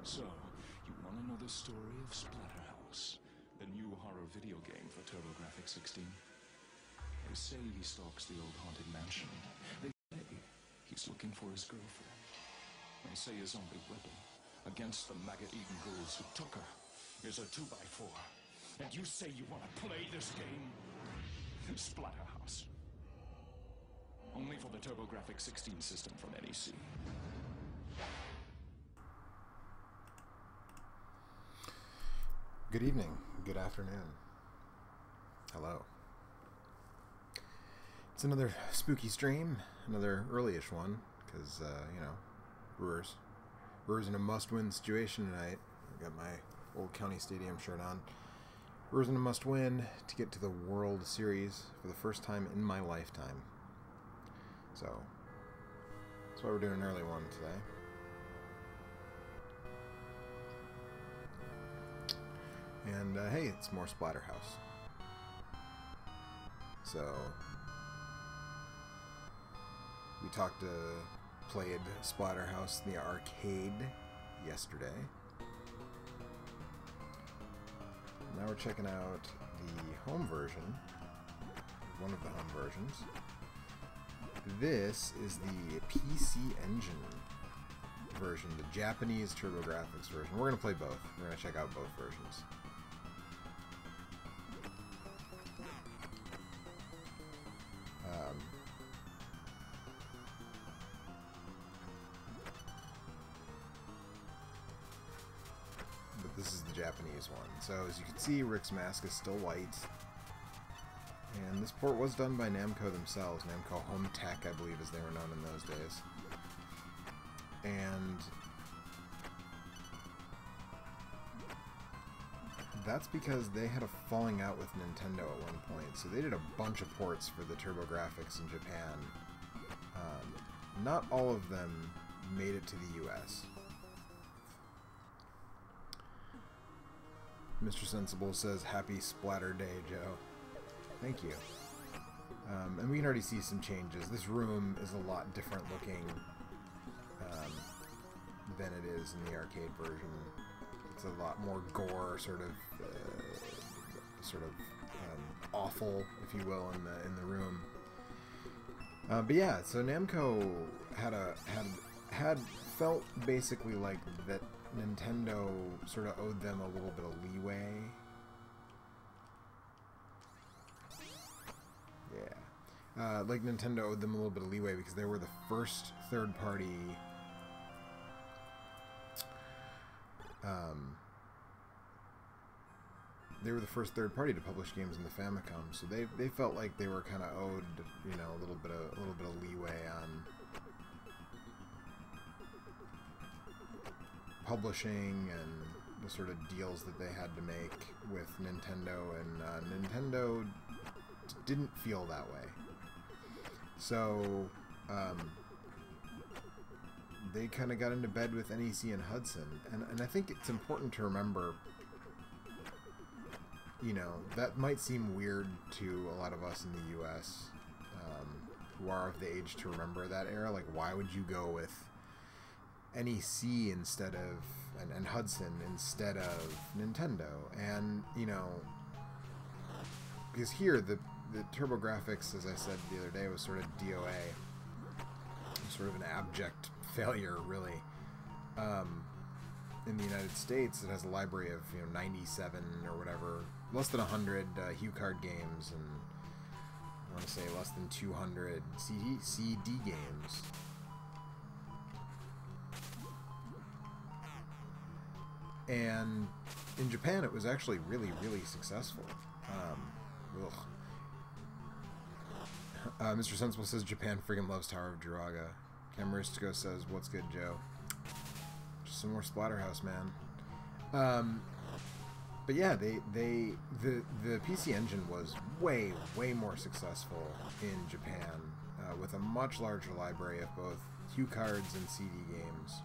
So, you want to know the story of Splatterhouse, the new horror video game for Turbografx 16? They say he stalks the old haunted mansion. They say he's looking for his girlfriend. They say his only weapon against the maggot-eaten ghouls who took her is a 2x4. And you say you want to play this game? Splatterhouse. Only for the Turbografx 16 system from NEC. Good evening, good afternoon, hello. It's another spooky stream, another early-ish one, because, you know, Brewers in a must-win situation tonight. I've got my old county stadium shirt on. Brewers in a must-win to get to the World Series for the first time in my lifetime. So, that's why we're doing an early one today. And, hey, it's more Splatterhouse. So, we played Splatterhouse in the arcade yesterday. Now we're checking out the home version, one of the home versions. This is the PC Engine version, the Japanese Turbografx version. We're going to play both. We're going to check out both versions. But this is the Japanese one. So as you can see, Rick's mask is still white. And this port was done by Namco themselves. Namco Home Tech, I believe, as they were known in those days. And that's because they had a falling out with Nintendo at one point. So they did a bunch of ports for the Turbografx in Japan. Not all of them made it to the US. Mr. Sensible says, "Happy Splatter Day, Joe." Thank you. And we can already see some changes. This room is a lot different looking than it is in the arcade version. It's a lot more gore, sort of awful, if you will, in the room. But yeah, so Namco had felt basically like that Nintendo sort of owed them a little bit of leeway. Yeah. Like Nintendo owed them a little bit of leeway because they were the first third-party to publish games in the Famicom, so they felt like they were kind of owed, you know, a little bit of leeway on publishing and the sort of deals that they had to make with Nintendo, and Nintendo didn't feel that way. So they kind of got into bed with NEC and Hudson, and I think it's important to remember, you know, that might seem weird to a lot of us in the US who are of the age to remember that era. Like, why would you go with NEC instead of and Hudson instead of Nintendo? And, you know, because here the Turbografx, as I said the other day, was sort of DOA, sort of an abject failure, really. In the United States, it has a library of, you know, 97 or whatever, less than 100 HuCard games, and I want to say less than 200 CD games. And in Japan, it was actually really, really successful. Mr. Sensible says Japan friggin' loves Tower of Jiraga. Camaristico says, "What's good, Joe?" Just some more Splatterhouse, man. But yeah, the PC Engine was way more successful in Japan, with a much larger library of both HuCards and CD games.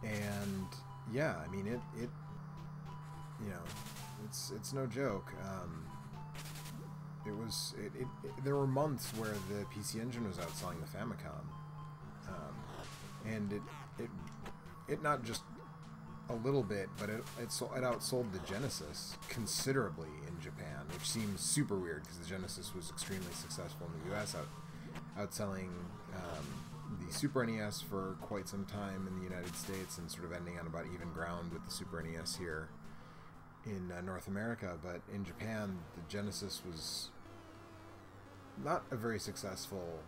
And yeah, I mean, it you know, it's no joke. There were months where the PC Engine was outselling the Famicom, and it it not just a little bit, but it outsold the Genesis considerably in Japan, which seems super weird because the Genesis was extremely successful in the US, outselling the Super NES for quite some time in the United States and sort of ending on about even ground with the Super NES here in North America. But in Japan, the Genesis was not a very successful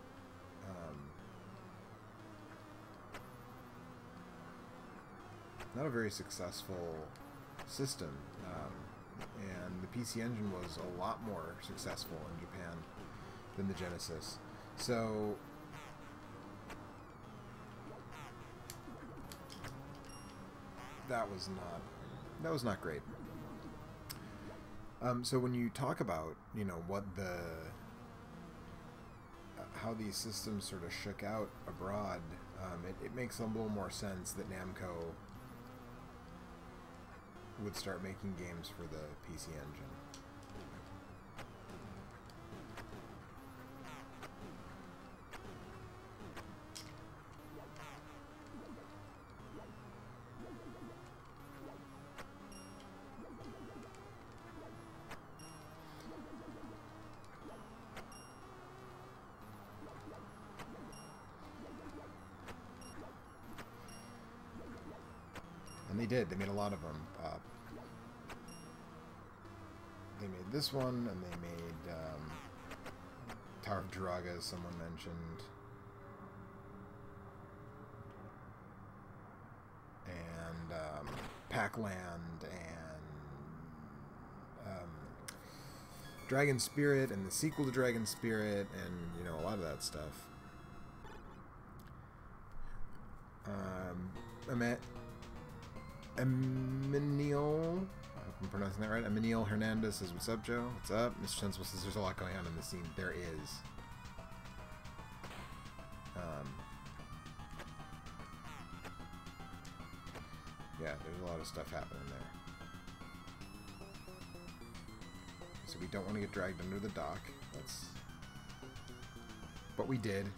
system, and the PC Engine was a lot more successful in Japan than the Genesis. So that was not great. So when you talk about, you know, what how these systems sort of shook out abroad, it makes a little more sense that Namco would start making games for the PC Engine. And they did. They made a lot of them. They made this one, and they made Tower of Druaga, as someone mentioned. And Pac-Land, and Dragon Spirit, and the sequel to Dragon Spirit, and, you know, a lot of that stuff. Emmanuel, I hope I'm pronouncing that right. Emmanuel Hernandez says, "What's up, Joe? What's up?" Mr. Sensible says, "There's a lot going on in the scene." There is. Yeah, there's a lot of stuff happening there. So we don't want to get dragged under the dock. But we did.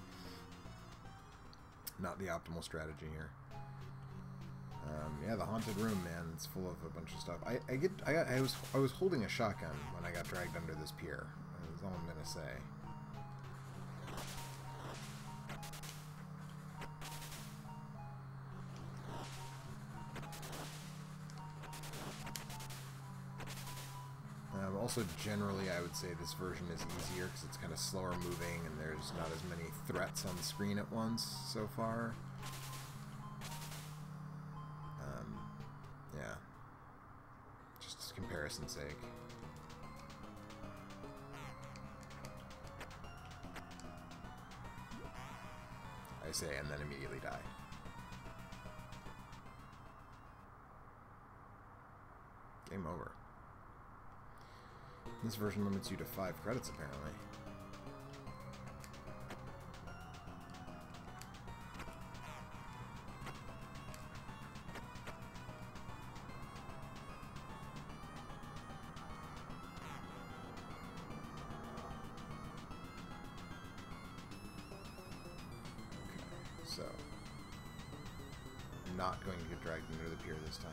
Not the optimal strategy here. Yeah, the haunted room, man. It's full of a bunch of stuff. I was holding a shotgun when I got dragged under this pier. That's all I'm gonna say. Also, generally, I would say this version is easier because it's kind of slower moving and there's not as many threats on the screen at once so far. Yeah. Just comparison's sake. I say, and then immediately die. Game over. This version limits you to 5 credits, apparently. Okay, so I'm not going to get dragged into the pier this time.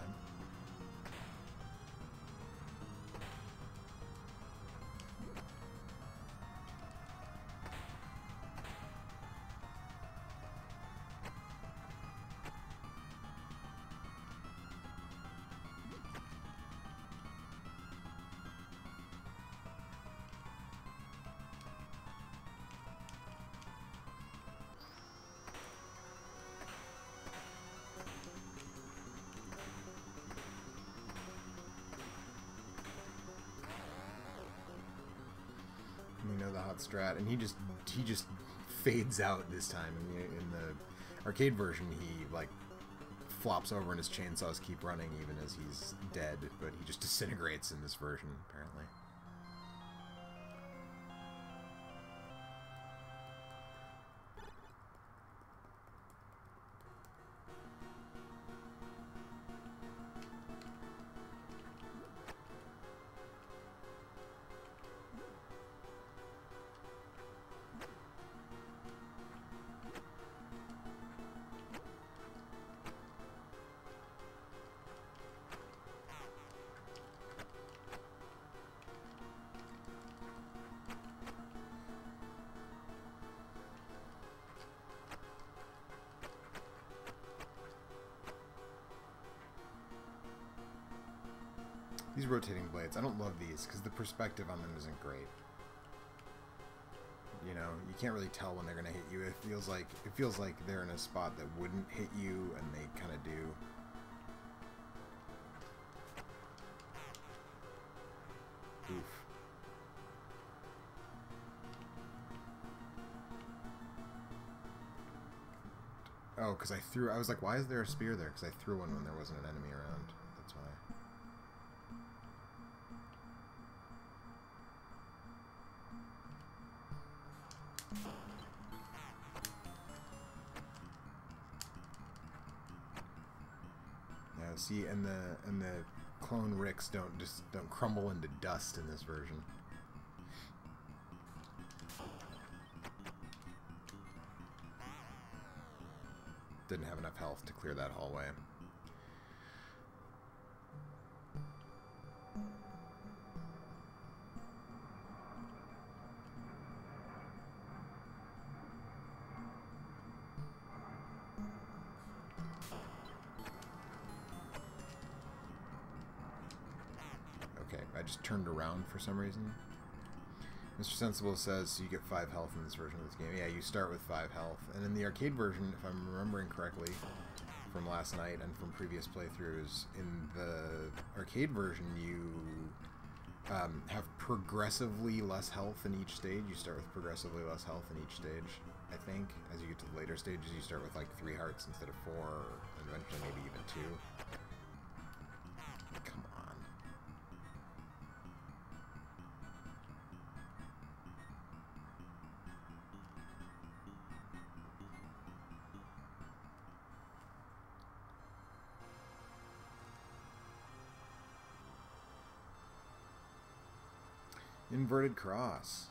You know, the hot strat, and he just fades out this time. In the arcade version, he like flops over and his chainsaws keep running even as he's dead, but he just disintegrates in this version, apparently. These rotating blades, I don't love these because the perspective on them isn't great. You know, you can't really tell when they're gonna hit you. It feels like they're in a spot that wouldn't hit you, and they kind of do. Oof. Oh, because I was like, why is there a spear there? Because I threw one when there wasn't an enemy around. That's why. Yeah, see, and the clone Ricks don't crumble into dust in this version. Didn't have enough health to clear that hallway. Okay, I just turned around for some reason. Mr. Sensible says you get 5 health in this version of this game. Yeah, you start with 5 health. And in the arcade version, if I'm remembering correctly from last night and from previous playthroughs, in the arcade version you have progressively less health in each stage. You start with progressively less health in each stage, I think. As you get to the later stages, you start with like 3 hearts instead of 4, and eventually maybe even 2. Come on. Inverted cross.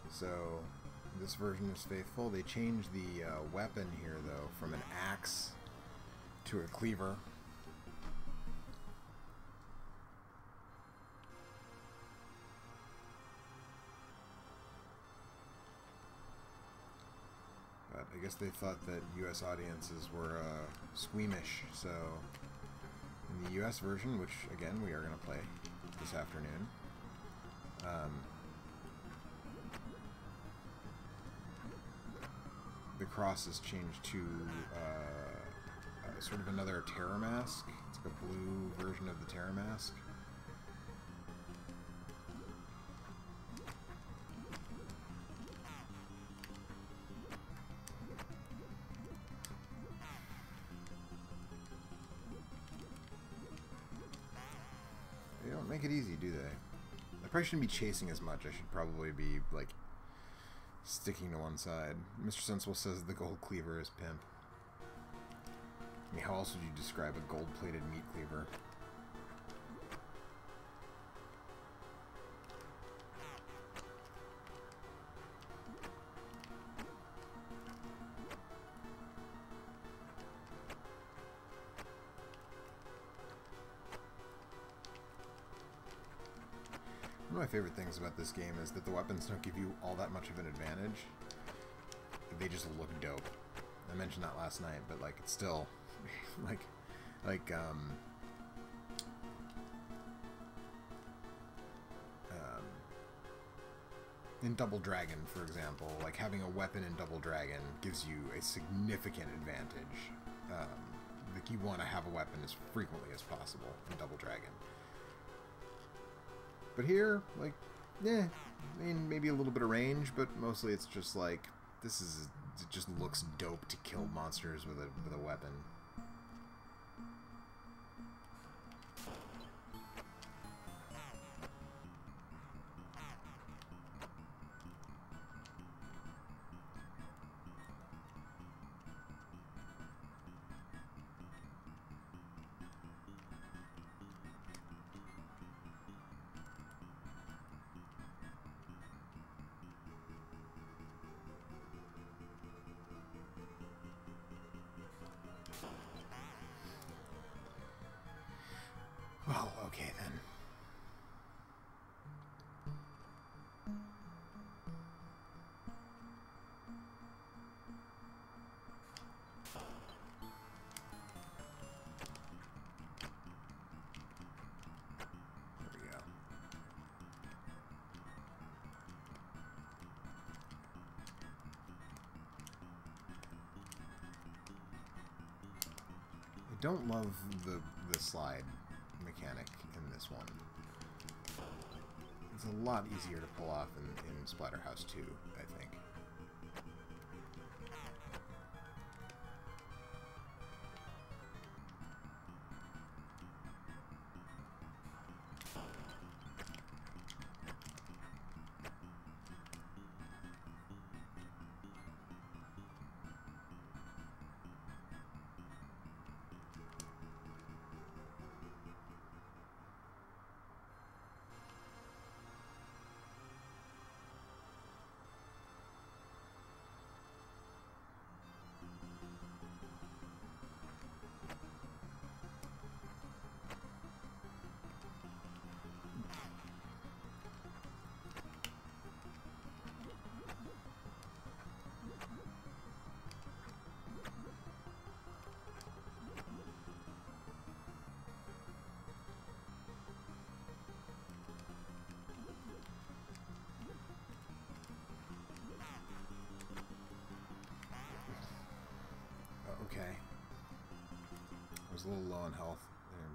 So this version is faithful. They changed the weapon here though from an axe to a cleaver. But I guess they thought that US audiences were squeamish, so in the US version, which again we are going to play this afternoon, the cross is changed to sort of another Terror Mask. It's like a blue version of the Terror Mask. They don't make it easy, do they? I probably shouldn't be chasing as much. I should probably be, like, sticking to one side. Mr. Sensible says the gold cleaver is pimp. I mean, how else would you describe a gold-plated meat cleaver? One of my favorite things about this game is that the weapons don't give you all that much of an advantage. They just look dope. I mentioned that last night, but like it's still in Double Dragon, for example, like having a weapon in Double Dragon gives you a significant advantage. Like you want to have a weapon as frequently as possible in Double Dragon. But here, like, yeah, I mean, maybe a little bit of range, but mostly it's just like, it just looks dope to kill monsters with a weapon. don't love the slide mechanic in this one. It's a lot easier to pull off in Splatterhouse 2, I think. Okay. I was a little low on health there,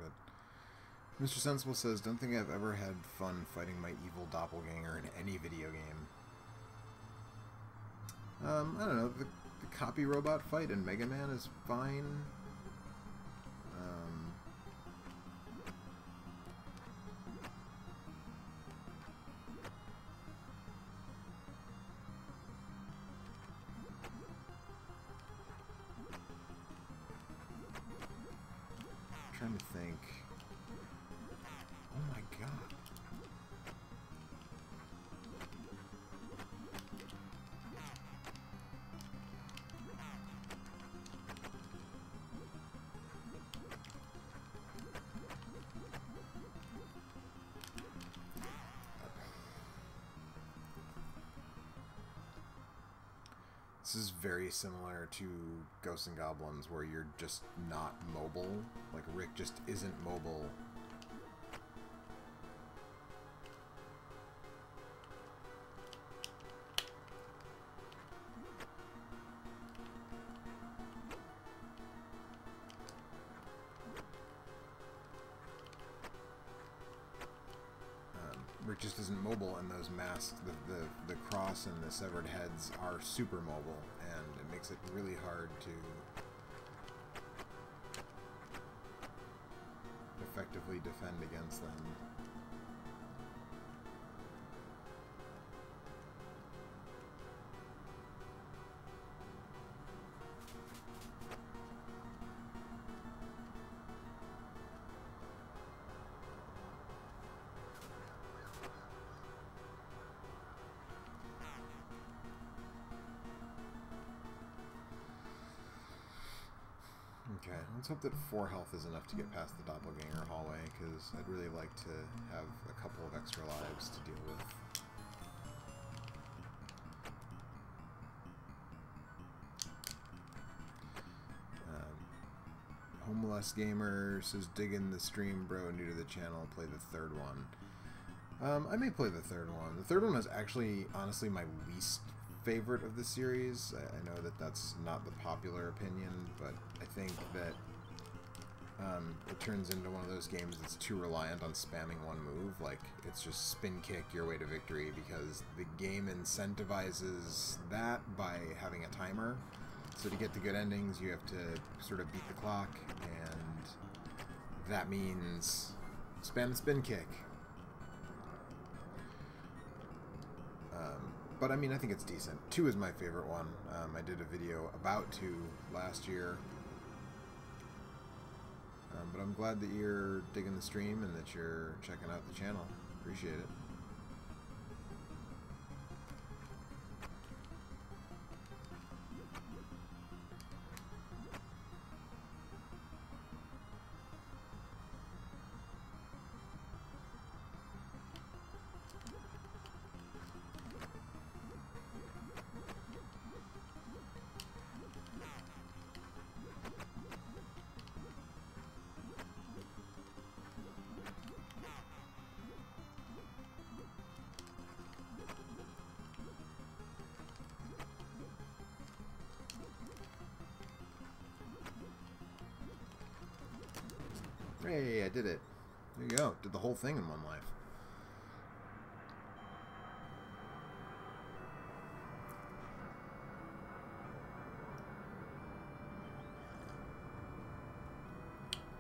but Mr. Sensible says, don't think I've ever had fun fighting my evil doppelganger in any video game. I don't know, the copy robot fight in Mega Man is fine. Trying to think. Oh my god. This is very similar to Ghosts and Goblins, where you're just not mobile. Like, Rick just isn't mobile. Rick just isn't mobile, and those masks, the cross and the severed heads are super mobile, and it makes it really hard to effectively defend against them. Okay, let's hope that 4 health is enough to get past the doppelganger hallway, because I'd really like to have a couple of extra lives to deal with. Homeless Gamer says, dig in the stream, bro, new to the channel, play the third one. I may play the third one. The third one is actually, honestly, my least favorite of the series. I know that that's not the popular opinion, but I think that it turns into one of those games that's too reliant on spamming one move. Like, it's just spin kick your way to victory, because the game incentivizes that by having a timer. So to get the good endings, you have to sort of beat the clock, and that means spam the spin kick. But I mean, I think it's decent. 2 is my favorite one. I did a video about 2 last year. But I'm glad that you're digging the stream and that you're checking out the channel. Appreciate it. Hey, I did it. There you go. Did the whole thing in one life.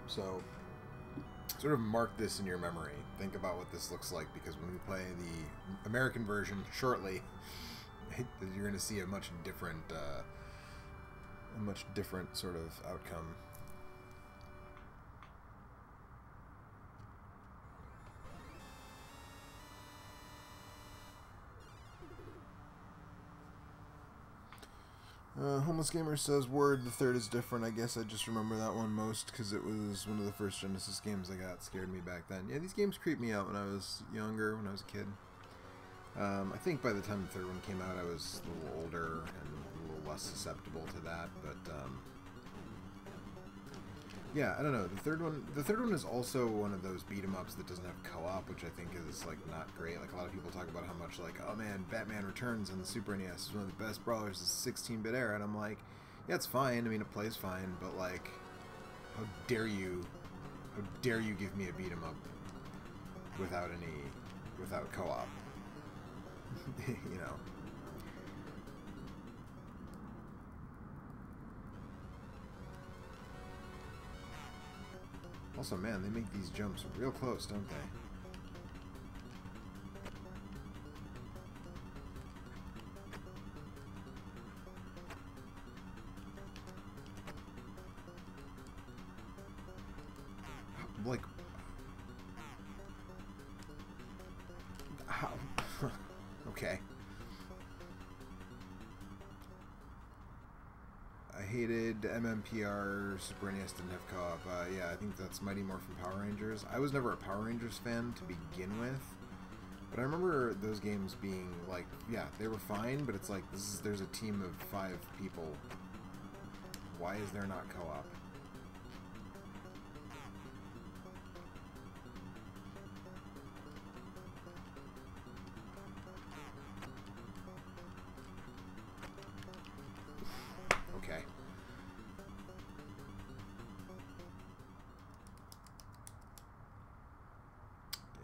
So, sort of mark this in your memory. Think about what this looks like, because when we play the American version shortly, you're going to see a much different sort of outcome. Homeless Gamer says, word, the third is different. I guess I just remember that one most because it was one of the first Genesis games I got. Scared me back then. Yeah, these games creeped me out when I was younger, when I was a kid. I think by the time the third one came out, I was a little older and a little less susceptible to that, but, yeah, I don't know. The third one is also one of those beat-em-ups that doesn't have co-op, which I think is, like, not great. Like, a lot of people talk about how much, like, oh man, Batman Returns on the Super NES is one of the best brawlers of the 16-bit era, and I'm like, yeah, it's fine. I mean, it plays fine, but, like, how dare you give me a beat-em-up without co-op? You know. Also, man, they make these jumps real close, don't they? Like, how? Okay. I hated MMPR. Super NES didn't have co-op. Yeah, I think that's Mighty Morphin Power Rangers. I was never a Power Rangers fan to begin with, but I remember those games being like, yeah, they were fine, but it's like, there's a team of 5 people. Why is there not co-op? Okay.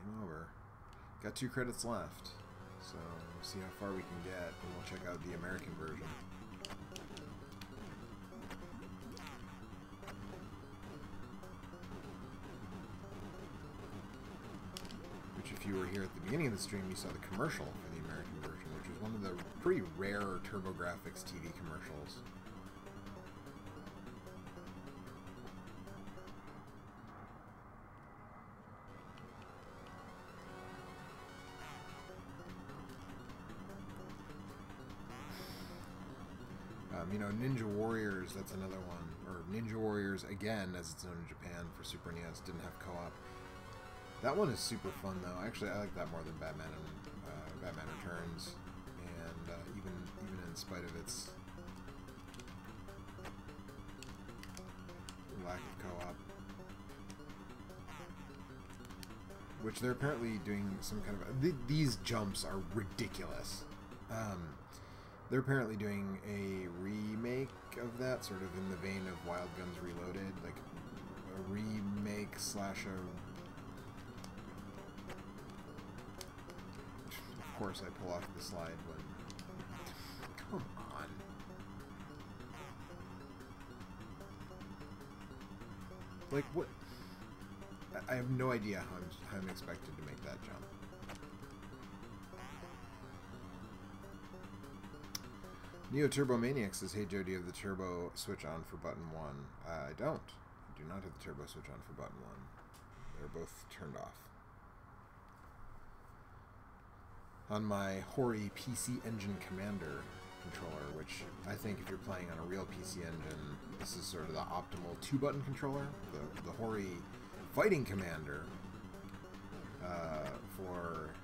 Game over. Got 2 credits left, so we'll see how far we can get, and we'll check out the American version. Which, if you were here at the beginning of the stream, you saw the commercial for the American version, which was one of the pretty rare Turbografx TV commercials. You know, Ninja Warriors, that's another one. Or Ninja Warriors, again, as it's known in Japan for Super NES, didn't have co-op. That one is super fun, though. Actually, I like that more than Batman and Batman Returns. And even in spite of its lack of co-op. Which they're apparently doing some kind of... These jumps are ridiculous. They're apparently doing a remake of that, sort of in the vein of Wild Guns Reloaded, like a remake slash a... Of course I pull off the slide when... Come on. Like, what? I have no idea how I'm expected to make that jump. Neo Turbomaniac says, hey Joe, do you have the turbo switch on for button 1? I don't. I do not have the turbo switch on for button 1. They're both turned off. On my Hori PC Engine Commander controller, which I think if you're playing on a real PC engine, this is sort of the optimal 2-button controller. The Hori Fighting Commander for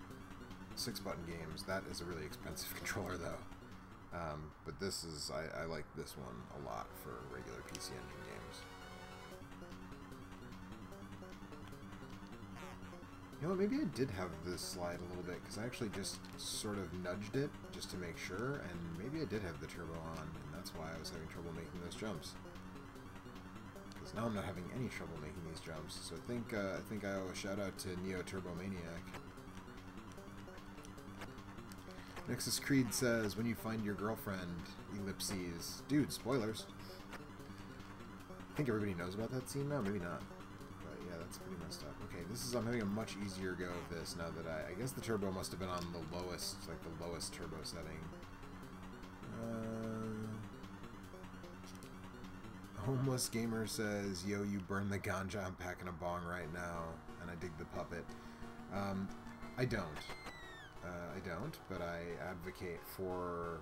6-button games, that is a really expensive controller though. But this is, I like this one a lot for regular PC Engine games. You know what, maybe I did have this slide a little bit, because I actually just sort of nudged it just to make sure, and maybe I did have the turbo on, and that's why I was having trouble making those jumps. because now I'm not having any trouble making these jumps. So I think I owe a shout out to Neo Turbomaniac. Nexus Creed says, when you find your girlfriend, ellipses. Dude, spoilers. I think everybody knows about that scene now, maybe not. But yeah, that's pretty messed up. Okay, I'm having a much easier go of this now that I guess the turbo must have been on the lowest, like the lowest turbo setting. Homeless Gamer says, yo, you burn the ganja, I'm packing a bong right now, and I dig the puppet. I don't, but I advocate for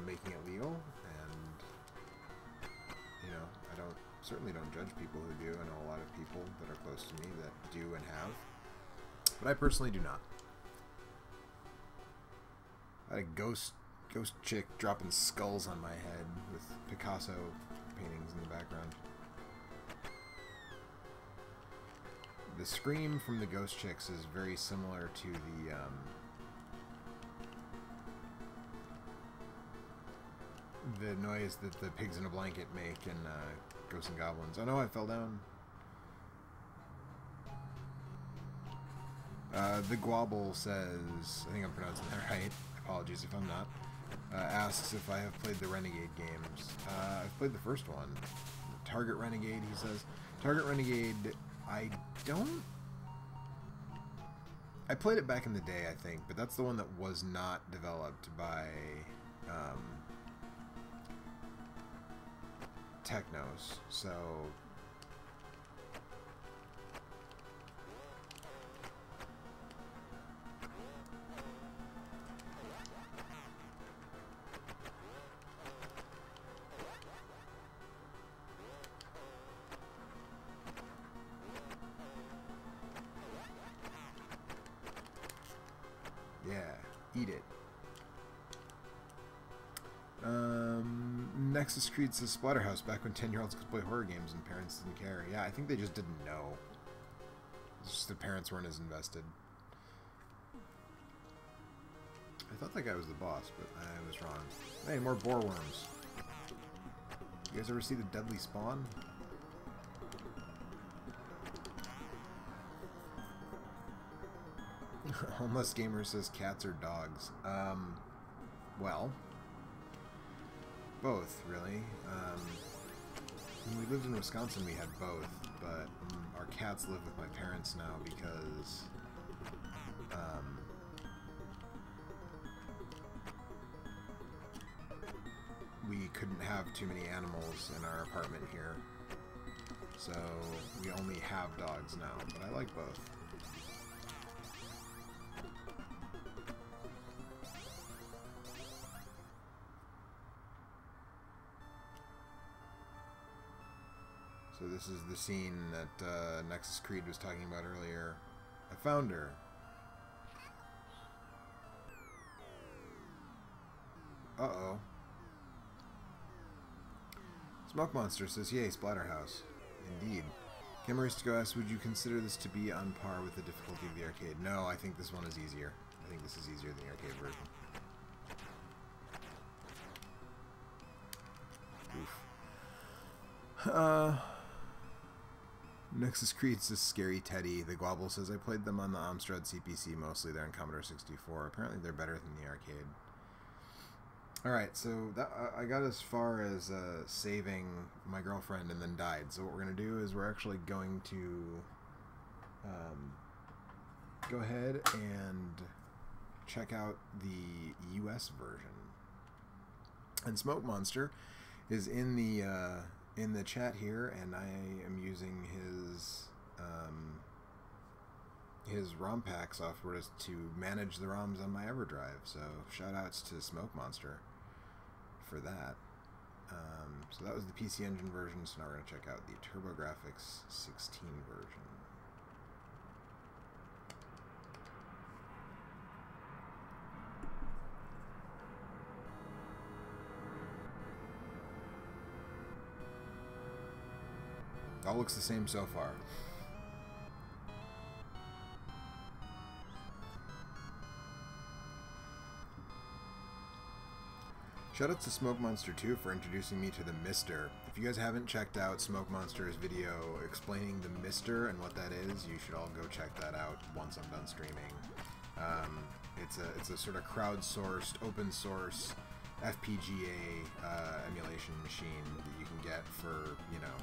making it legal, and, you know, certainly don't judge people who do. I know a lot of people that are close to me that do and have, but I personally do not. I had a ghost chick dropping skulls on my head with Picasso paintings in the background. The scream from the ghost chicks is very similar to the noise that the pigs in a blanket make in Ghosts and Goblins. Oh no, I fell down. The Gwobble says, I think I'm pronouncing that right, apologies if I'm not, asks if I have played the Renegade games. I've played the first one. Target Renegade, he says. Target Renegade, I played it back in the day, I think, but that's the one that was not developed by Technos, so yeah, eat it. Nexus Creed says Splatterhouse, back when 10-year-olds could play horror games and parents didn't care. Yeah, I think they just didn't know. It's just the parents weren't as invested. I thought that guy was the boss, but I was wrong. Hey, more boar worms. You guys ever see the Deadly Spawn? Homeless Gamer says cats or dogs. Well, both, really. When we lived in Wisconsin, we had both, but our cats live with my parents now because we couldn't have too many animals in our apartment here. So we only have dogs now, but I like both. So this is the scene that Nexus Creed was talking about earlier. I found her. Uh-oh. Smoke Monster says, yay, Splatterhouse. Indeed. Camaristico asks, would you consider this to be on par with the difficulty of the arcade? No, I think this one is easier. I think this is easier than the arcade version. Oof. Nexus Creed says Scary Teddy. The Gwobble says, I played them on the Amstrad CPC mostly. They're on Commodore 64. Apparently they're better than the arcade. Alright, so that, I got as far as saving my girlfriend and then died. So what we're going to do is we're actually going to go ahead and check out the US version. And Smoke Monster is in the chat here, and I am using his ROMhack software to manage the ROMs on my EverDrive. So shout outs to Smoke Monster for that. So that was the PC Engine version, so now we're going to check out the Turbografx 16 version. All looks the same so far. Shout out to Smoke Monster 2 for introducing me to the Mister. If you guys haven't checked out Smoke Monster's video explaining the Mister and what that is, you should all go check that out once I'm done streaming. It's a sort of crowdsourced, open source FPGA emulation machine that you can get for, you know,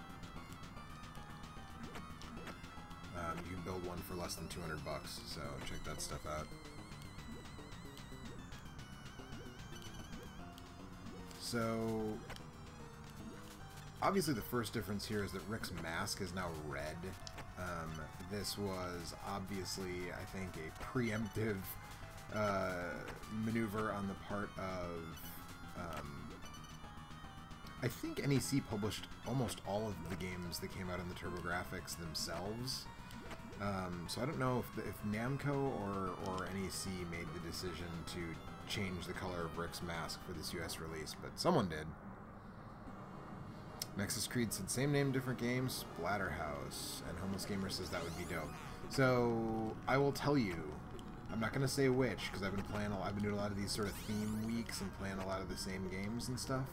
you can build one for less than $200, so check that stuff out. So, obviously the first difference here is that Rick's mask is now red. This was obviously, I think, a preemptive maneuver on the part of... I think NEC published almost all of the games that came out in the Turbografx themselves. So I don't know if Namco or NEC made the decision to change the color of Rick's mask for this US release, but someone did. Nexus Creed said, same name, different game, Splatterhouse. And Homeless Gamer says that would be dope. So, I will tell you, I'm not going to say which, because I've been doing a lot of these sort of theme weeks and playing a lot of the same games and stuff.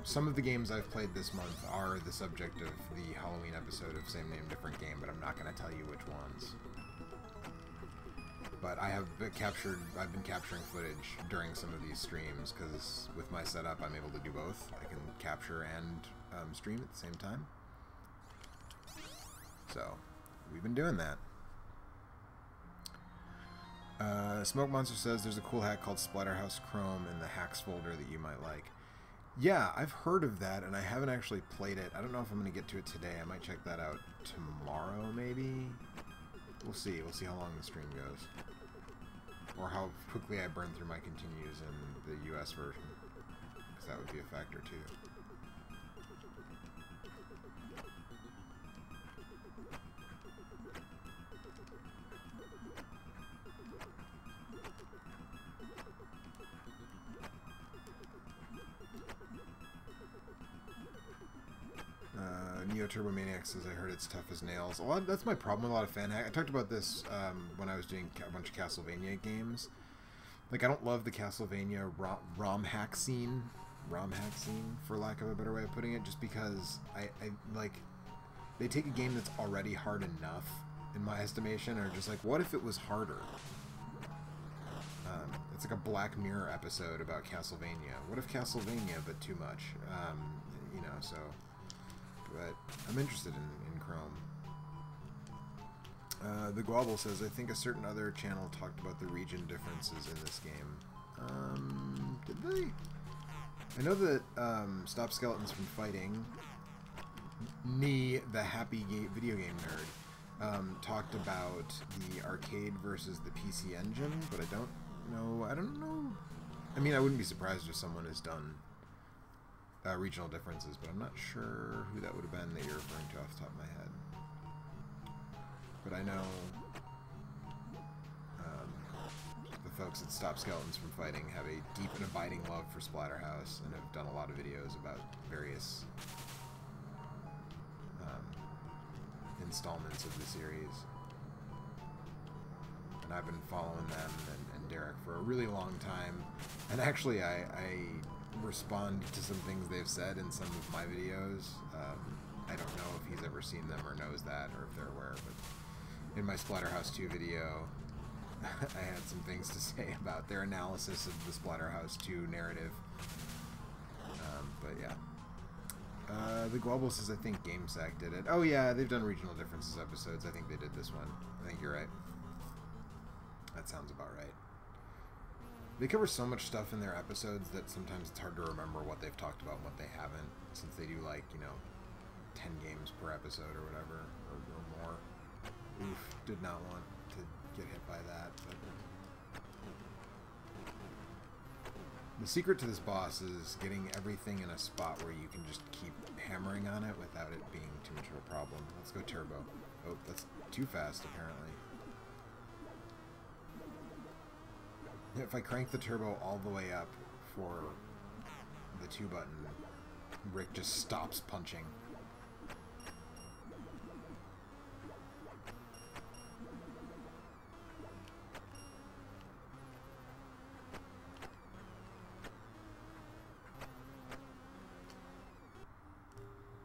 Some of the games I've played this month are the subject of the Halloween episode of Same Name, Different Game, but I'm not going to tell you which ones. But I've been capturing footage during some of these streams, because with my setup I'm able to do both. I can capture and stream at the same time. So, we've been doing that. Smoke Monster says there's a cool hack called Splatterhouse Chrome in the hacks folder that you might like. Yeah, I've heard of that, and I haven't actually played it. I don't know if I'm going to get to it today. I might check that out tomorrow, maybe? We'll see. We'll see how long the stream goes. Or how quickly I burn through my continues in the US version. Because that would be a factor, too. Neo Turbomaniac says, I heard it's tough as nails. Well, that's my problem with a lot of fan hack. I talked about this when I was doing a bunch of Castlevania games. Like, I don't love the Castlevania ROMhack scene, for lack of a better way of putting it, just because I like, they take a game that's already hard enough, in my estimation, or just like, what if it was harder? It's like a Black Mirror episode about Castlevania. What if Castlevania, but too much? You know, so... But I'm interested in Chrome. The Guabble says, I think a certain other channel talked about the region differences in this game. Did they? I know that Stop Skeletons from Fighting, me, the happy video game nerd, talked about the arcade versus the PC engine, but I don't know. I mean, I wouldn't be surprised if someone has done regional differences, but I'm not sure who that would have been that you're referring to off the top of my head. But I know the folks at Stop Skeletons from Fighting have a deep and abiding love for Splatterhouse and have done a lot of videos about various installments of the series. And I've been following them and Derek for a really long time. And actually, I respond to some things they've said in some of my videos. I don't know if he's ever seen them or knows that, or if they're aware, but in my Splatterhouse 2 video, I had some things to say about their analysis of the Splatterhouse 2 narrative. But yeah. The Global says, I think GameSack did it. Oh yeah, they've done regional differences episodes. I think they did this one. I think you're right. That sounds about right. They cover so much stuff in their episodes that sometimes it's hard to remember what they've talked about and what they haven't, since they do, like, you know, 10 games per episode or whatever, or more. Oof, did not want to get hit by that. But the secret to this boss is getting everything in a spot where you can just keep hammering on it without it being too much of a problem. Let's go turbo. Oh, that's too fast, apparently. If I crank the turbo all the way up for the 2 button, Rick just stops punching.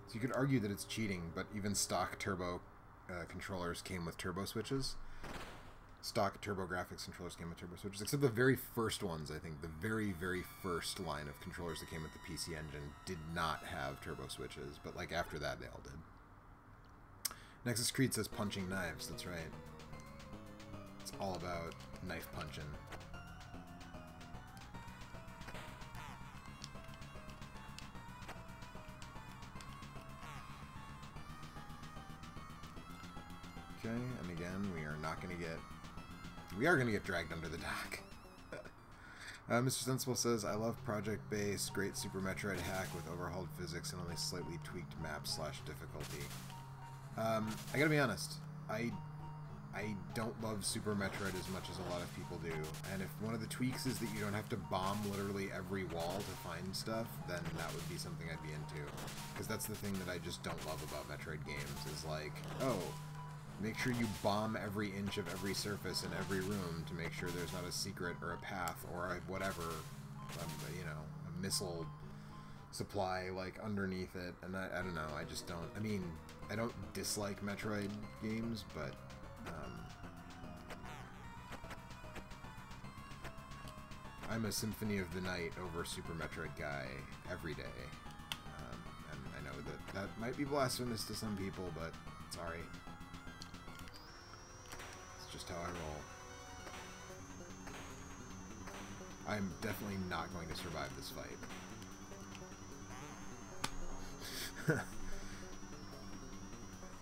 So you could argue that it's cheating, but even stock turbo controllers came with turbo switches. Stock Turbografx controllers came with turbo switches, except the very first ones, I think. The very, very first line of controllers that came with the PC Engine did not have turbo switches, but like after that, they all did. Nexus Creed says punching knives, that's right. It's all about knife punching. Okay, and again, we are going to get dragged under the dock. Mr. Sensible says, I love Project Base, great Super Metroid hack with overhauled physics and only slightly tweaked map / difficulty. I gotta be honest, I don't love Super Metroid as much as a lot of people do, and if one of the tweaks is that you don't have to bomb literally every wall to find stuff, then that would be something I'd be into. Because that's the thing that I just don't love about Metroid games, is like, oh, make sure you bomb every inch of every surface in every room to make sure there's not a secret or a path or a whatever, you know, a missile supply, like, underneath it. And I don't know, I just don't... I mean, I don't dislike Metroid games, but... I'm a Symphony of the Night over Super Metroid guy every day. And I know that might be blasphemous to some people, but sorry. Just how I roll. I'm definitely not going to survive this fight.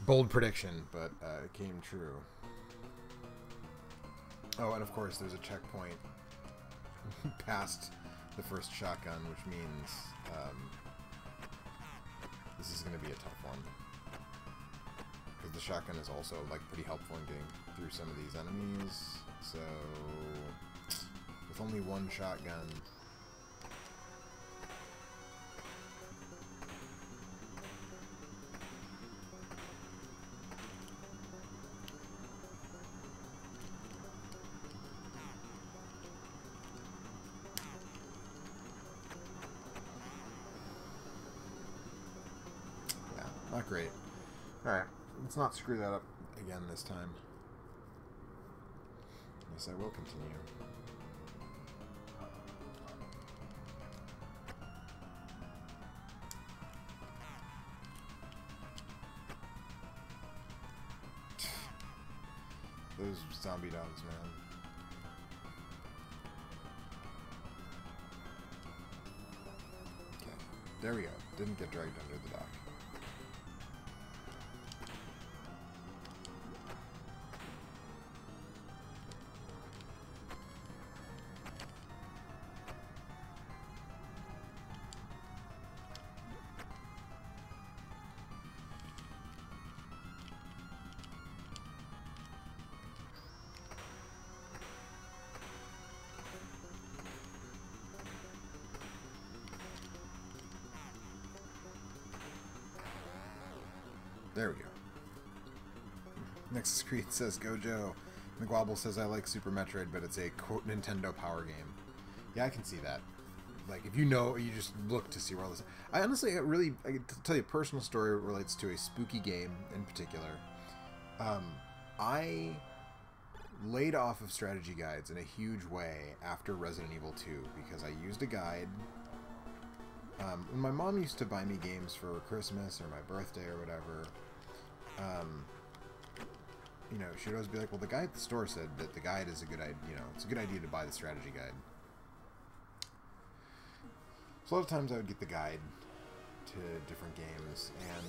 Bold prediction, but it came true. Oh, and of course there's a checkpoint past the first shotgun, which means this is going to be a tough one. Because the shotgun is also, like, pretty helpful in getting through some of these enemies. So, with only one shotgun... yeah, not great. Alright. Let's not screw that up again this time. Yes, I will continue. Those zombie dogs, man. Okay, there we go. Didn't get dragged under the dock. There we go. Nexus Creed says, Gojo. McWobble says, I like Super Metroid, but it's a, quote, Nintendo power game. Yeah, I can see that. Like, if you know, you just look to see where all this... I honestly, I can tell you a personal story that relates to a spooky game in particular. I laid off of strategy guides in a huge way after Resident Evil 2 because I used a guide. When my mom used to buy me games for Christmas or my birthday or whatever, you know, she'd always be like, well, the guy at the store said that the guide is a good idea, you know, it's a good idea to buy the strategy guide. So a lot of times I would get the guide to different games, and,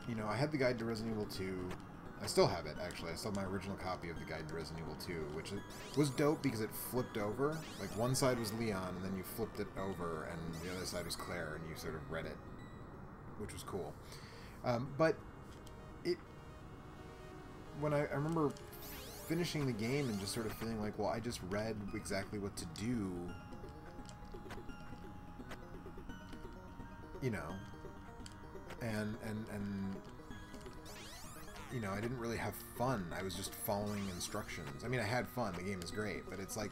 you know, I had the guide to Resident Evil 2. I still have it, actually. I still have my original copy of the guide to Resident Evil 2, which was dope because it flipped over. Like, one side was Leon, and then you flipped it over, and the other side was Claire, and you sort of read it, which was cool. But when I remember finishing the game and just sort of feeling like, well, I just read exactly what to do, you know, and you know, I didn't really have fun. I was just following instructions. I mean, I had fun. The game is great, but it's like,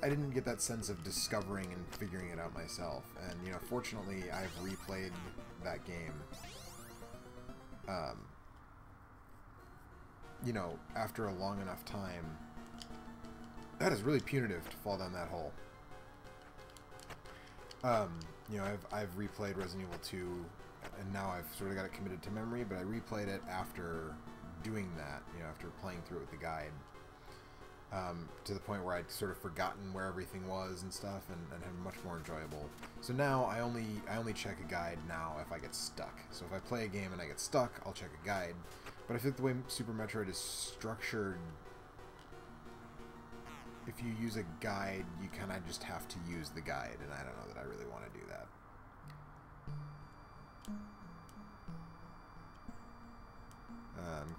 I didn't get that sense of discovering and figuring it out myself. And, you know, fortunately, I've replayed that game, you know, after a long enough time. That is really punitive to fall down that hole. You know, I've replayed Resident Evil 2, and now I've sort of got it committed to memory, but I replayed it after doing that, you know, after playing through it with the guide, to the point where I'd sort of forgotten where everything was and stuff, and had much more enjoyable. So now I only check a guide now if I get stuck. So if I play a game and I get stuck, I'll check a guide. But I think the way Super Metroid is structured, if you use a guide, you kind of just have to use the guide, and I don't know that I really want to do that.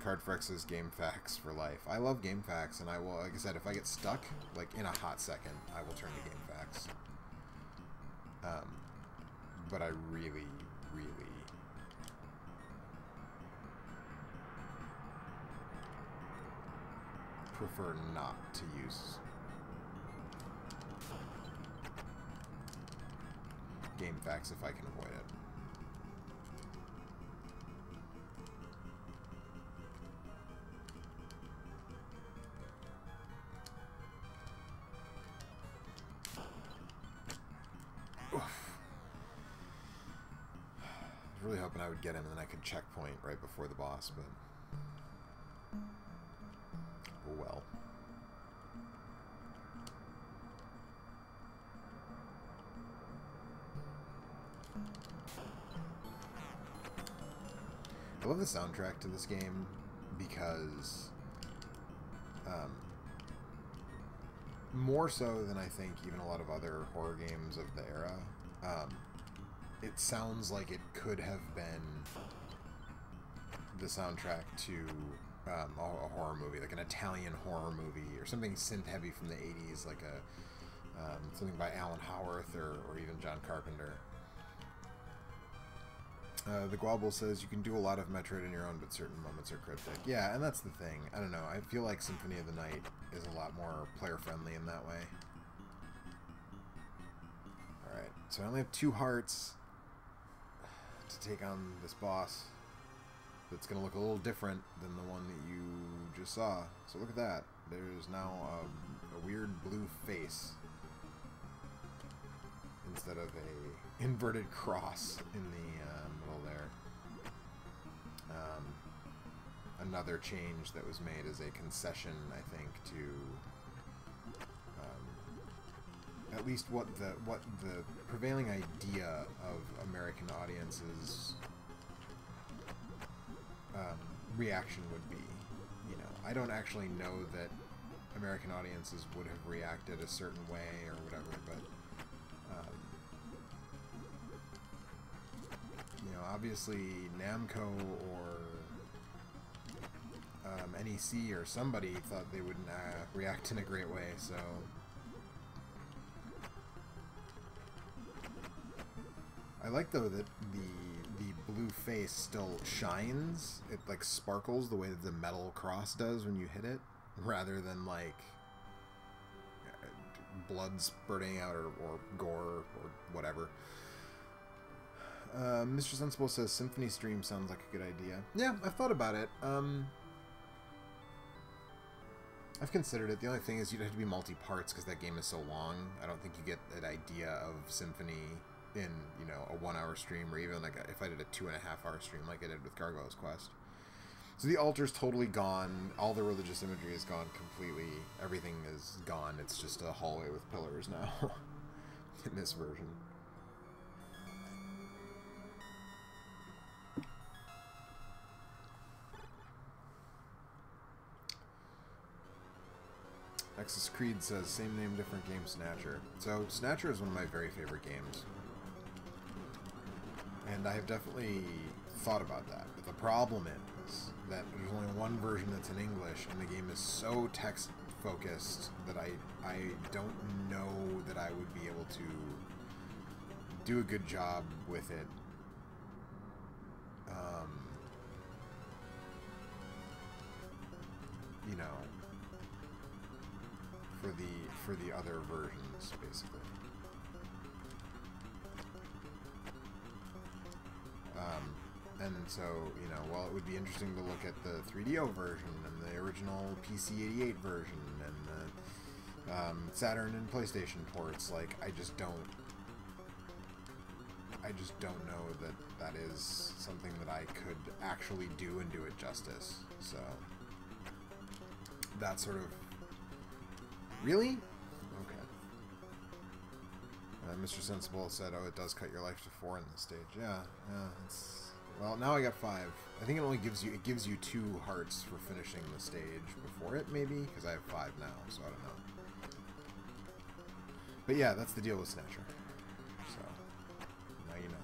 Cardfrex says game facts for life. I love game facts, and I will, like I said, if I get stuck, like in a hot second, I will turn to game facts. But I really, really prefer not to use game facts if I can avoid it. Really hoping I would get him and then I could checkpoint right before the boss, but oh well. I love the soundtrack to this game because more so than I think even a lot of other horror games of the era, it sounds like it could have been the soundtrack to a horror movie, like an Italian horror movie, or something synth-heavy from the 80s, like something by Alan Howarth or even John Carpenter. The Guabble says, you can do a lot of Metroid on your own, but certain moments are cryptic. Yeah, and that's the thing. I don't know. I feel like Symphony of the Night is a lot more player-friendly in that way. Alright, so I only have 2 hearts to take on this boss. That's going to look a little different than the one that you just saw. So look at that. There's now a weird blue face instead of a inverted cross in the middle there. Another change that was made as a concession, I think, to at least what the prevailing idea of American audiences reaction would be. You know, I don't actually know that American audiences would have reacted a certain way or whatever, but you know, obviously Namco or NEC or somebody thought they wouldn't react in a great way, so I like though that the blue face still shines. It like sparkles the way that the metal cross does when you hit it, rather than like blood spurting out or gore or whatever. Mr. Sensible says Symphony Stream sounds like a good idea. Yeah, I've thought about it. I've considered it. The only thing is you'd have to be multi-parts because that game is so long. I don't think you get an idea of Symphony in, you know, a 1-hour stream, or even like if I did a 2.5-hour stream like I did with Gargoyle's Quest. So the altar's totally gone. All the religious imagery is gone completely. Everything is gone. It's just a hallway with pillars now in this version. Nexus Creed says, same name, different game, Snatcher. So, Snatcher is one of my very favorite games. And I have definitely thought about that. But the problem is that there's only one version that's in English, and the game is so text-focused that I don't know that I would be able to do a good job with it. You know, for the other versions, basically. And so, you know, while it would be interesting to look at the 3DO version and the original PC-88 version and the Saturn and PlayStation ports, like, I just don't know that that is something that I could actually do and do it justice. So, that sort of... Really? Okay. Mr. Sensible said, oh, it does cut your life to 4 in this stage. Yeah, it's... Well, now I got 5. I think it gives you 2 hearts for finishing the stage before it, maybe? Because I have 5 now, so I don't know. But yeah, that's the deal with Snatcher. So, now you know.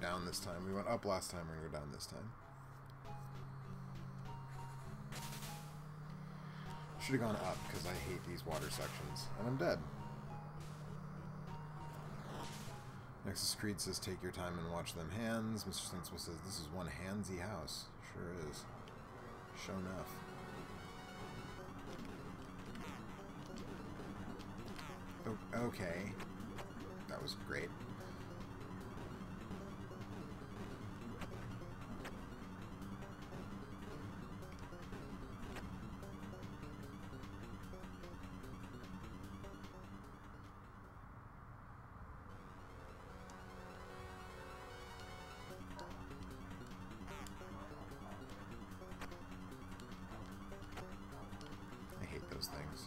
Down this time. We went up last time, we're going to go down this time. Should have gone up, because I hate these water sections. And I'm dead. Nexus Creed says, take your time and watch them hands. Mr. Sensible says, this is one handsy house. Sure is. Sure enough. Oh, okay. That was great. Things.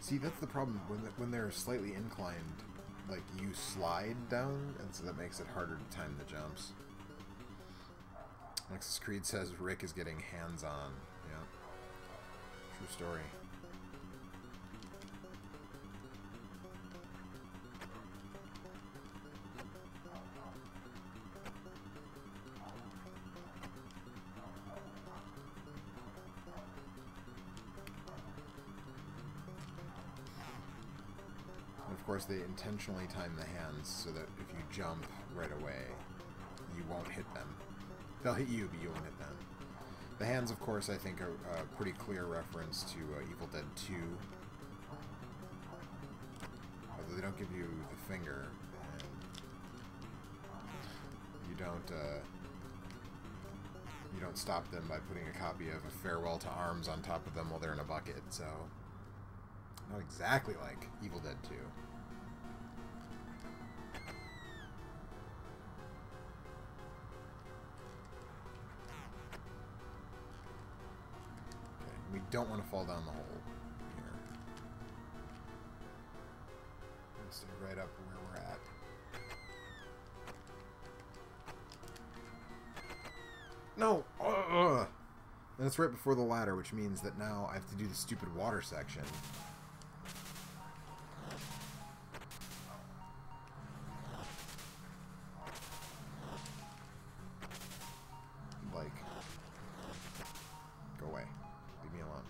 See, that's the problem when they're slightly inclined, like you slide down, and so that makes it harder to time the jumps. Nexus Creed says Rick is getting hands-on. Yeah, true story. Of course, they intentionally time the hands so that if you jump right away, you won't hit them. They'll hit you, but you won't hit them. The hands, of course, I think are a pretty clear reference to Evil Dead 2. Although they don't give you the finger, and you don't stop them by putting a copy of A Farewell to Arms on top of them while they're in a bucket, so... Not exactly like Evil Dead 2. We don't want to fall down the hole here. We'll stay right up where we're at. No! And it's right before the ladder, which means that now I have to do the stupid water section. Like, go away. Leave me alone.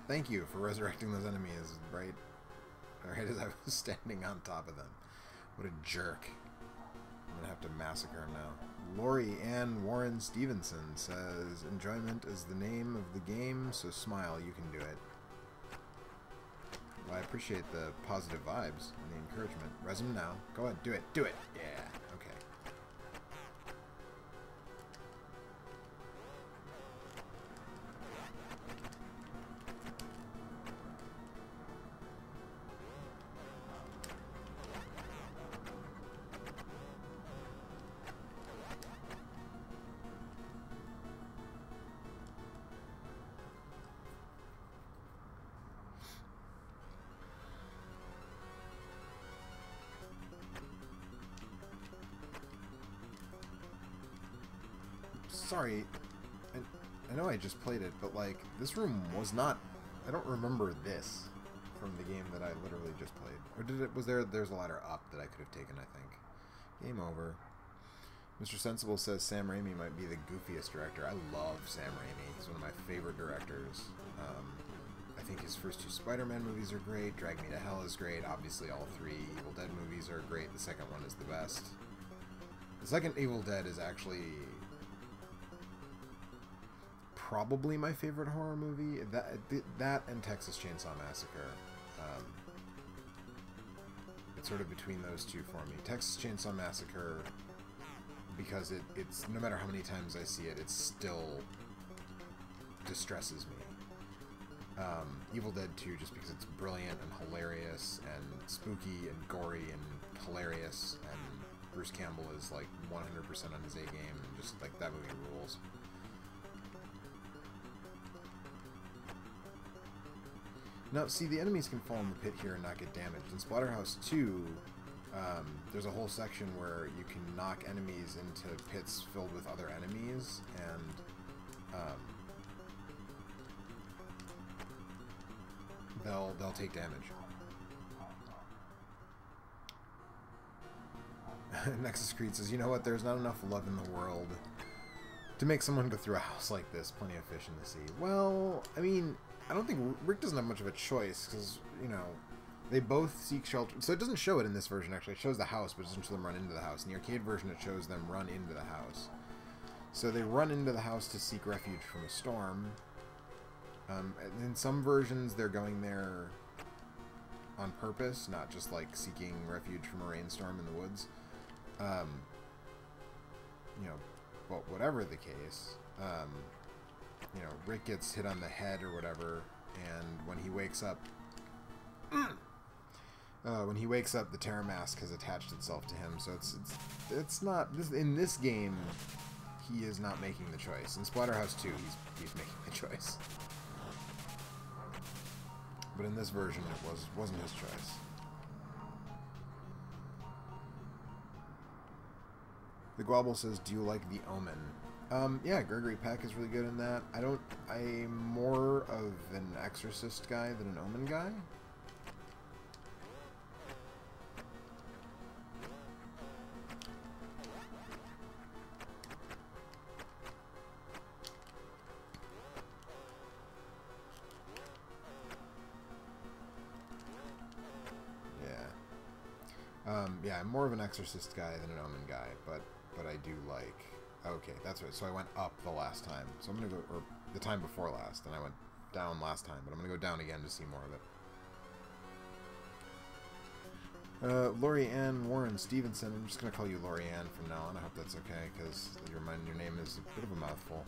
Thank you for resurrecting those enemies right as I was standing on top of them. What a jerk. I'm gonna have to massacre him now. Lori Ann Warren Stevenson says, enjoyment is the name of the game, so smile, you can do it. Well, I appreciate the positive vibes and the encouragement. Resin now. Go ahead, do it. Do it! Yeah, okay. sorry, I know I just played it, but like this room was not. I don't remember this from the game that I literally just played. Or did it? Was there? There's a ladder up that I could have taken. I think. Game over. Mr. Sensible says Sam Raimi might be the goofiest director. I love Sam Raimi. He's one of my favorite directors. I think his first two Spider-Man movies are great. Drag Me to Hell is great. Obviously, all three Evil Dead movies are great. The second one is the best. The second Evil Dead is actually probably my favorite horror movie. That and Texas Chainsaw Massacre. It's sort of between those two for me. Texas Chainsaw Massacre, because it's no matter how many times I see it, it still distresses me. Evil Dead 2, just because it's brilliant and hilarious and spooky and gory and hilarious, and Bruce Campbell is like 100% on his A game, and just like that movie rules. Now, see, the enemies can fall in the pit here and not get damaged. In Splatterhouse 2, there's a whole section where you can knock enemies into pits filled with other enemies, and they'll take damage. Nexus Creed says, you know what, there's not enough love in the world to make someone go through a house like this. Plenty of fish in the sea. Well, I mean, I don't think Rick doesn't have much of a choice, because, you know, they both seek shelter. So it doesn't show it in this version, actually. It shows the house, but it doesn't show them run into the house. In the arcade version, it shows them run into the house. So they run into the house to seek refuge from a storm. In some versions, they're going there on purpose, not just, like, seeking refuge from a rainstorm in the woods. You know, but whatever the case, you know, Rick gets hit on the head or whatever, and when he wakes up, the Terror Mask has attached itself to him. So it's not in this game. He is not making the choice. In Splatterhouse 2, he's making the choice. But in this version, it wasn't his choice. The Gwobble says, do you like The Omen? Yeah, Gregory Peck is really good in that. I'm more of an Exorcist guy than an Omen guy. Yeah, I'm more of an Exorcist guy than an Omen guy, but I do like... Okay, that's right. So I went up the last time. So I'm going to go... Or the time before last, and I went down last time, but I'm going to go down again to see more of it. Lori Ann Warren Stevenson. I'm just going to call you Lori Ann from now on. I hope that's okay, because your name is a bit of a mouthful.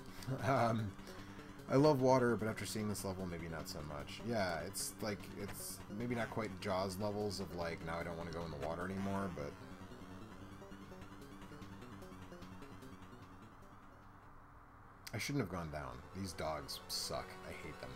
I love water, but after seeing this level, maybe not so much. Yeah, it's maybe not quite Jaws levels of like, now I don't want to go in the water anymore, but... I shouldn't have gone down. These dogs suck. I hate them.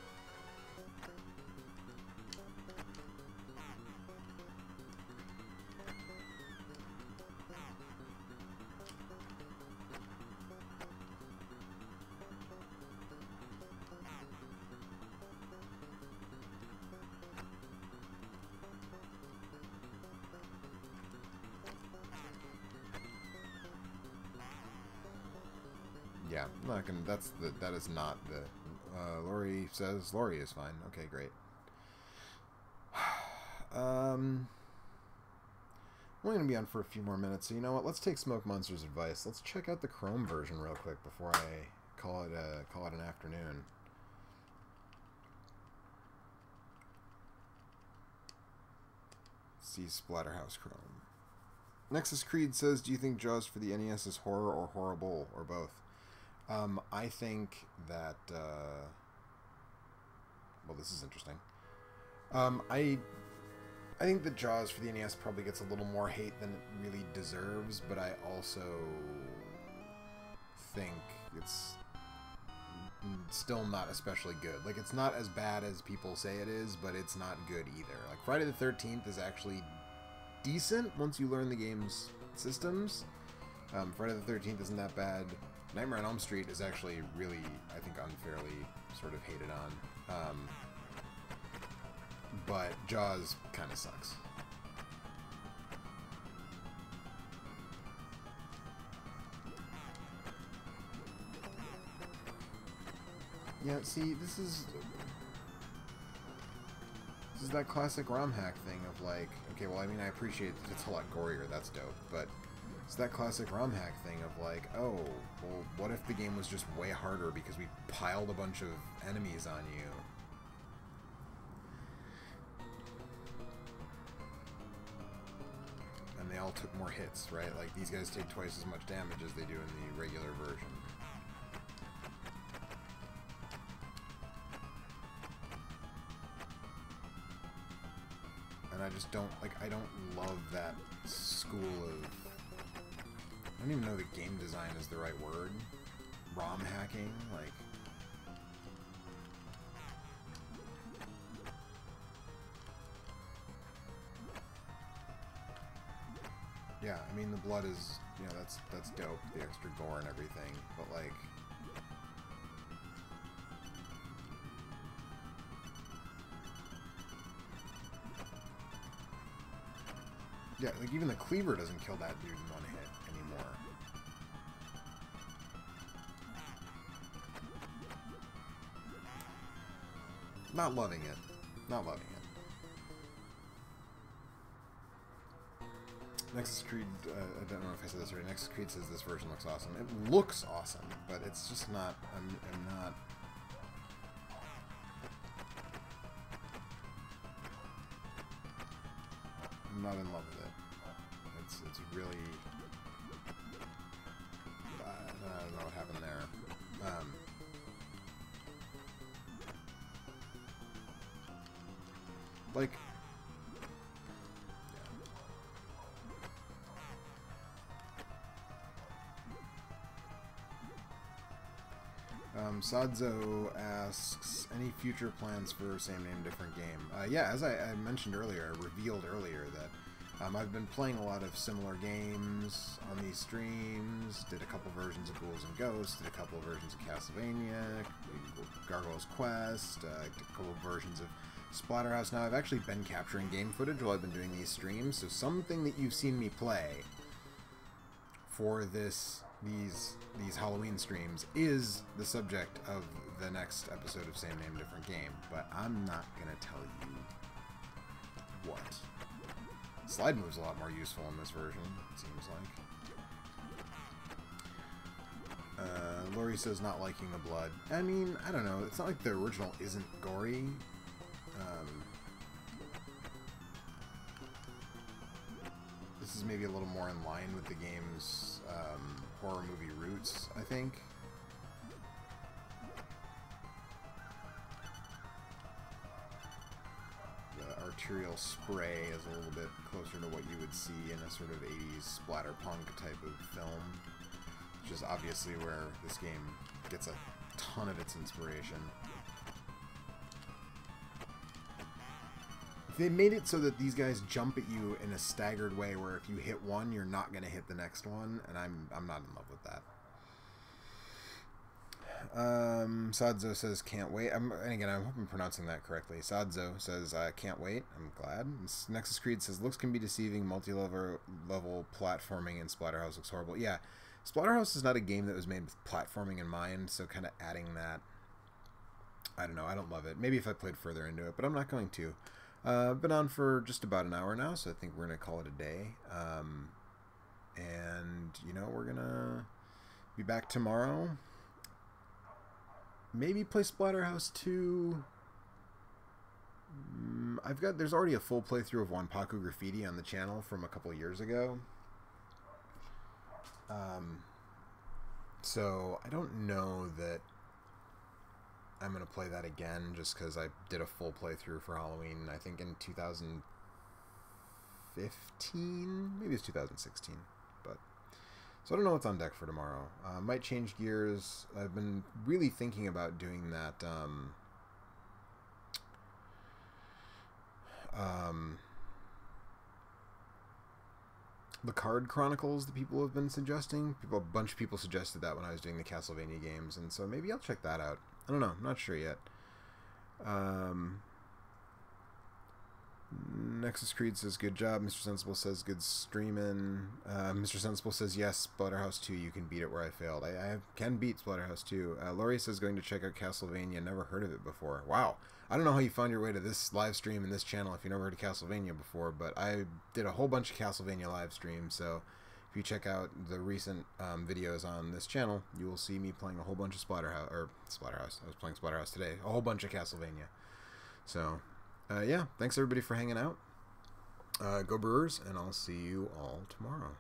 Yeah, I'm not gonna. That is not the. Lori says Lori is fine. Okay, great. I'm only gonna be on for a few more minutes, so you know what? Let's take Smoke Monster's advice. Let's check out the Chrome version real quick before I call it an afternoon. See Splatterhouse Chrome. Nexus Creed says, "Do you think Jaws for the NES is horror or horrible or both?" I think that, well, this is interesting. I think that Jaws for the NES probably gets a little more hate than it really deserves, but I also think it's still not especially good. Like, it's not as bad as people say it is, but it's not good either. Like, Friday the 13th is actually decent once you learn the game's systems. Friday the 13th isn't that bad. Nightmare on Elm Street is actually really, I think, unfairly sort of hated on. But Jaws kind of sucks. Yeah, see, this is that classic ROMhack thing of like, okay, well, I mean, I appreciate that it's a lot gorier, that's dope, but it's that classic ROMhack thing of like, oh, well, what if the game was just way harder because we piled a bunch of enemies on you? And they all took more hits, right? Like, these guys take twice as much damage as they do in the regular version. And I just don't, like, I don't love that school of, I don't even know that game design is the right word. ROM hacking, like, yeah, I mean, the blood is, you know, that's dope, the extra gore and everything, but like, yeah, like even the cleaver doesn't kill that dude in one hit anymore. Not loving it. Not loving it. Nexus Creed, I don't know if I said this already. Nexus Creed says this version looks awesome. It looks awesome, but it's just not, I'm not in love with it. It's really, I don't know what happened there. Like, Sadzo asks, any future plans for same name, different game? Yeah, as I mentioned earlier, I revealed earlier that I've been playing a lot of similar games on these streams, did a couple versions of Ghouls and Ghosts, did a couple versions of Castlevania, Gargoyle's Quest, did a couple versions of Splatterhouse. Now, I've actually been capturing game footage while I've been doing these streams, so something that you've seen me play for these Halloween streams is the subject of the next episode of Same Name, Different Game, but I'm not going to tell you what. Slide move's a lot more useful in this version, it seems like. Lori says not liking the blood. I mean, I don't know, it's not like the original isn't gory. This is maybe a little more in line with the game's horror movie roots, I think. The arterial spray is a little bit closer to what you would see in a sort of 80s splatterpunk type of film, which is obviously where this game gets a ton of its inspiration. They made it so that these guys jump at you in a staggered way, where if you hit one, you're not going to hit the next one, and I'm not in love with that. Sadzo says can't wait. And again, I hope I'm pronouncing that correctly. Sadzo says can't wait. I'm glad. Nexus Creed says looks can be deceiving. Multi-level platforming in Splatterhouse looks horrible. Yeah, Splatterhouse is not a game that was made with platforming in mind, so kind of adding that, I don't know. I don't love it. Maybe if I played further into it, but I'm not going to. Been on for just about an hour now, so I think we're going to call it a day. And, you know, we're going to be back tomorrow. Maybe play Splatterhouse 2. There's already a full playthrough of Wanpaku Graffiti on the channel from a couple years ago. So I don't know that I'm going to play that again, just because I did a full playthrough for Halloween, I think in 2015? Maybe it's 2016. But so I don't know what's on deck for tomorrow. Might change gears. I've been really thinking about doing that the Card Chronicles that people have been suggesting. A bunch of people suggested that when I was doing the Castlevania games, and so maybe I'll check that out. I don't know. I'm not sure yet. Nexus Creed says, good job. Mr. Sensible says, good streaming. Mr. Sensible says, yes, Splatterhouse 2, you can beat it where I failed. I can beat Splatterhouse 2. Laurie says, going to check out Castlevania. Never heard of it before. Wow. I don't know how you found your way to this live stream and this channel if you never heard of Castlevania before, but I did a whole bunch of Castlevania live streams, so if you check out the recent videos on this channel, you will see me playing a whole bunch of Splatterhouse. I was playing Splatterhouse today. A whole bunch of Castlevania. So, yeah, thanks everybody for hanging out. Go Brewers, and I'll see you all tomorrow.